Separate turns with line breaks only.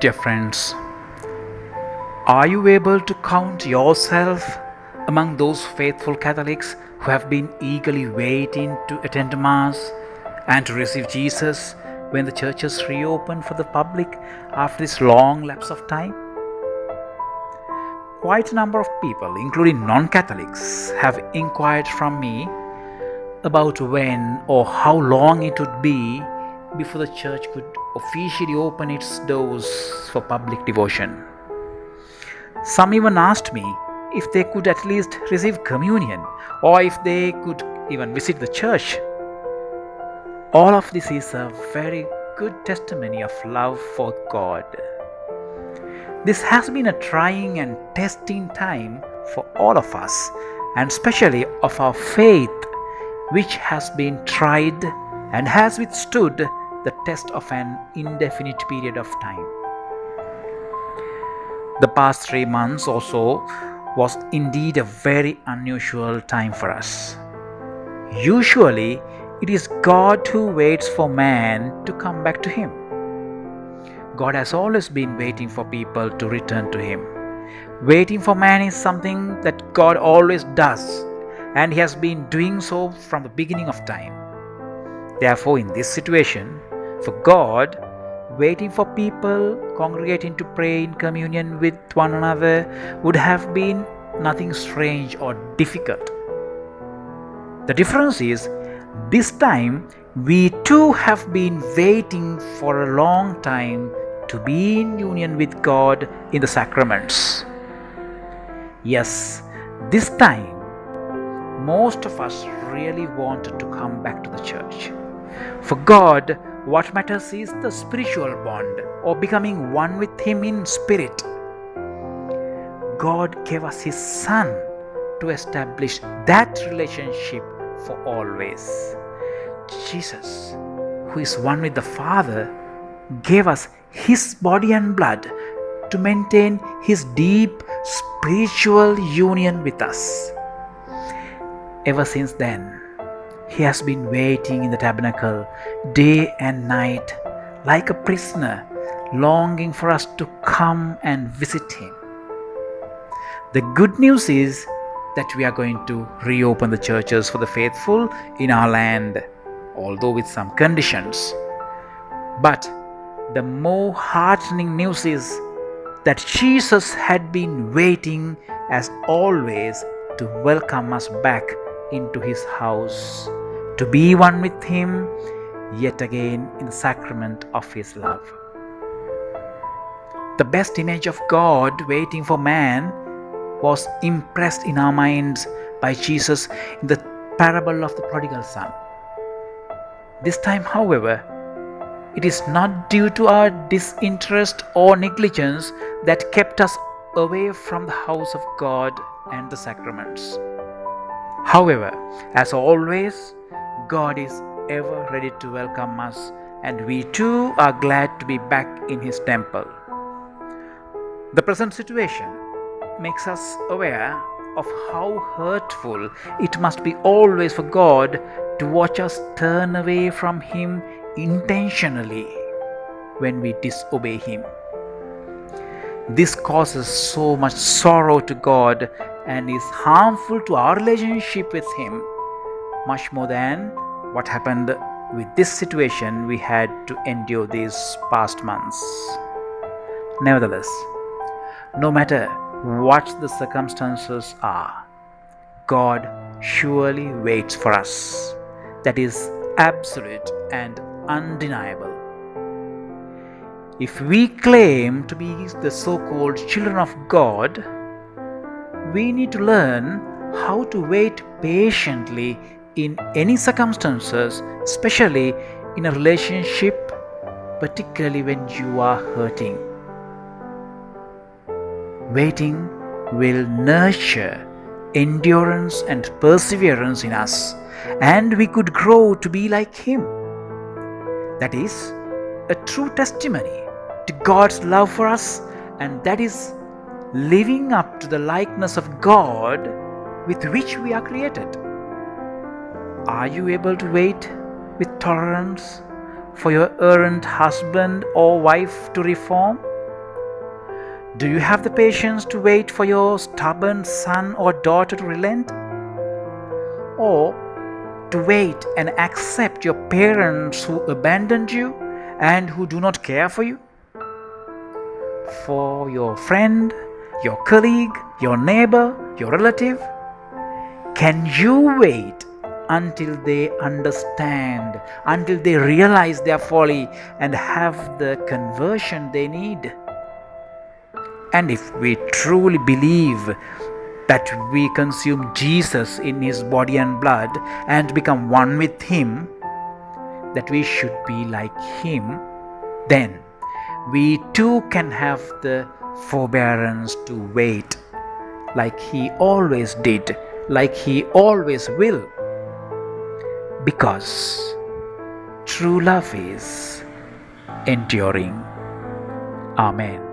Dear friends, are you able to count yourself among those faithful Catholics who have been eagerly waiting to attend Mass and to receive Jesus when the churches reopen for the public after this long lapse of time? Quite a number of people, including non-Catholics, have inquired from me about when or how long it would be before the church could officially open its doors for public devotion. Some even asked me if they could at least receive communion or if they could even visit the church. All of this is a very good testimony of love for God. This has been a trying and testing time for all of us, and especially of our faith, which has been tried and has withstood the test of an indefinite period of time. The past 3 months or so was indeed a very unusual time for us. Usually, it is God who waits for man to come back to Him. God has always been waiting for people to return to Him. Waiting for man is something that God always does, and He has been doing so from the beginning of time. Therefore, in this situation, for God, waiting for people congregating to pray in communion with one another would have been nothing strange or difficult. The difference is, this time we too have been waiting for a long time to be in union with God in the sacraments. Yes, this time most of us really wanted to come back to the church. For God, what matters is the spiritual bond or becoming one with Him in spirit. God gave us His Son to establish that relationship for always. Jesus, who is one with the Father, gave us His body and blood to maintain His deep spiritual union with us. Ever since then, He has been waiting in the tabernacle day and night like a prisoner, longing for us to come and visit Him. The good news is that we are going to reopen the churches for the faithful in our land, although with some conditions. But the more heartening news is that Jesus had been waiting as always to welcome us back into His house, to be one with Him yet again in the sacrament of His love. The best image of God waiting for man was impressed in our minds by Jesus in the parable of the prodigal son. This time, however, it is not due to our disinterest or negligence that kept us away from the house of God and the sacraments. However, as always, God is ever ready to welcome us, and we too are glad to be back in His temple. The present situation makes us aware of how hurtful it must be always for God to watch us turn away from Him intentionally when we disobey Him. This causes so much sorrow to God and is harmful to our relationship with Him, much more than what happened with this situation we had to endure these past months. Nevertheless, no matter what the circumstances are, God surely waits for us. That is absolute and undeniable. If we claim to be the so-called children of God, we need to learn how to wait patiently in any circumstances, especially in a relationship, particularly when you are hurting. Waiting will nurture endurance and perseverance in us, and we could grow to be like Him. That is a true testimony to God's love for us, and that is living up to the likeness of God with which we are created. Are you able to wait with tolerance for your errant husband or wife to reform? Do you have the patience to wait for your stubborn son or daughter to relent? Or to wait and accept your parents who abandoned you and who do not care for you? For your friend, your colleague, your neighbor, your relative? Can you wait until they understand, until they realize their folly and have the conversion they need? And if we truly believe that we consume Jesus in His body and blood and become one with Him, that we should be like Him, then we too can have the forbearance to wait like He always did, like He always will. Because true love is enduring. Amen.